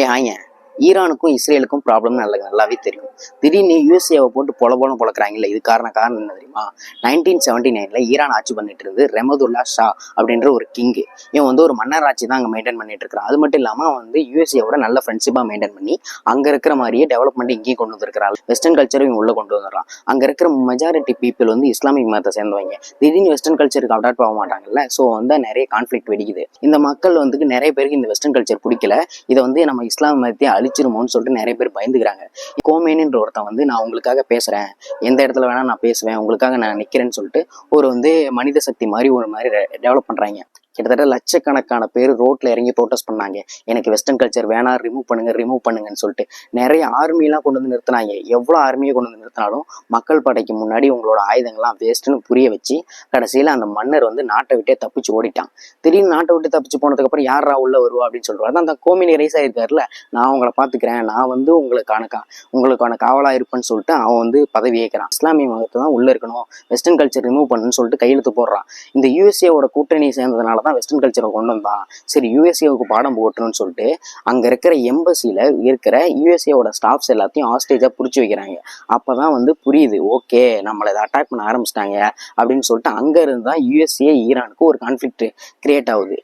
ஆங்க ஈரானுக்கும் இஸ்ரேலுக்கும் ப்ராப்ளம் நல்லாவே தெரியும். திடீர்னு யூஎஸ்ஏவை போட்டு பொழக்கிறாங்கல்ல, இது காரணம் என்ன தெரியுமா? 1979 ஈரான் ஆட்சி பண்ணிட்டு இருந்து ரெமதுல்லா ஷா அப்படின்ற ஒரு கிங்கு. இவன் வந்து ஒரு மன்னர் ஆட்சி தான் அங்கே மெயின்டைன் பண்ணிட்டு இருக்கிறான். அது மட்டும் இல்லாமல் அவன் வந்து யூஎஸ்ஏவோட நல்ல ஃப்ரெண்ட்ஷிப்பாக மெயின்டைன் பண்ணி அங்கே இருக்கிற மாதிரியே டெவலப்மெண்ட் இங்கேயும் கொண்டு வந்திருக்கிறாள். வெஸ்டர்ன் கல்ச்சரும் இவங்க உள்ள கொண்டு வந்துடுறான். அங்கே இருக்கிற மெஜாரிட்டி பீப்புள் வந்து இஸ்லாமிக் மதத்தை சேர்ந்தவங்க. திடீர்னு வெஸ்டர்ன் கல்ச்சருக்கு அடாப்ட் ஆக மாட்டாங்கல்ல. ஸோ வந்து நிறைய கான்ஃபிளிக்ட் வெடிக்குது. இந்த மக்கள் வந்து நிறைய பேருக்கு இந்த வெஸ்டர்ன் கல்ச்சர் பிடிக்கல. இதை வந்து நம்ம இஸ்லாம் மதத்தை அழிச்சிருமோன்னு சொல்லிட்டு நிறைய பேர் பயந்துக்கிறாங்க. கோமேனின்ற ஒருத்தன் வந்து நான் உங்களுக்காக பேசுறேன், எந்த இடத்துல வேணா நான் பேசுவேன், உங்களுக்காக நான் நிக்கிறேன்னு சொல்லிட்டு ஒரு வந்து மனித சக்தி மாதிரி ஒரு மாதிரி டெவலப் பண்றாங்க. கிட்டத்தட்ட லட்சக்கணக்கான பேர் ரோட்ல இறங்கி ப்ரோட்டஸ்ட் பண்ணாங்க. எனக்கு வெஸ்டர்ன் கல்ச்சர் வேணாம், ரிமூவ் பண்ணுங்கன்னு சொல்லிட்டு நிறைய ஆர்மிலாம் கொண்டு வந்து நிறுத்தினாங்க. எவ்வளோ ஆர்மியை கொண்டு வந்து நிறுத்தினாலும் மக்கள் படைக்கு முன்னாடி உங்களோட ஆயுதங்கள்லாம் வேஸ்ட்டுன்னு புரிய வச்சு கடைசியில் அந்த மன்னர் வந்து நாட்டை விட்டே தப்பிச்சு ஓடிட்டான். திடீர்னு நாட்டை விட்டு தப்பிச்சு போனதுக்கு அப்புறம் யாரா உள்ள வருவா அப்படின்னு சொல்றாரு. அந்த கோமினி ரைஸ் ஆயிருக்காருல, நான் உங்களை பாத்துக்கிறேன், நான் வந்து உங்களுக்கான காவலா இருப்பேன்னு சொல்லிட்டு அவன் வந்து பதவி ஏற்கிறான். இஸ்லாமிய மதத்தை தான் உள்ள இருக்கணும், வெஸ்டர்ன் கல்ச்சர் ரிமூவ் பண்ணுன்னு சொல்லிட்டு கையெழுத்து போடுறான். இந்த யூஎஸ்ஏவோட கூட்டணி சேர்ந்ததுனால தான் வெஸ்டர்ன் கல்ச்சரை கொண்டு வந்தான். சரி, யூஎஸ்ஏவுக்கு பாடம் போட்டணும்னு சொல்லிட்டு அங்க இருக்கிற எம்பசியில இருக்கிற யூஎஸ்ஏவோட ஸ்டாஃப்ஸ் எல்லாத்தையும் ஹாஸ்டேஜா புடிச்சு வைக்கிறாங்க. அப்பதான் வந்து புரியுது, ஓகே நம்மளை அட்டாக் பண்ண ஆரம்பிச்சிட்டாங்க அப்படின்னு சொல்லிட்டு அங்க இருந்து தான் யூஎஸ்ஏ ஈரானுக்கு ஒரு கான்ஃபிளிக்ட் கிரியேட் ஆகுது.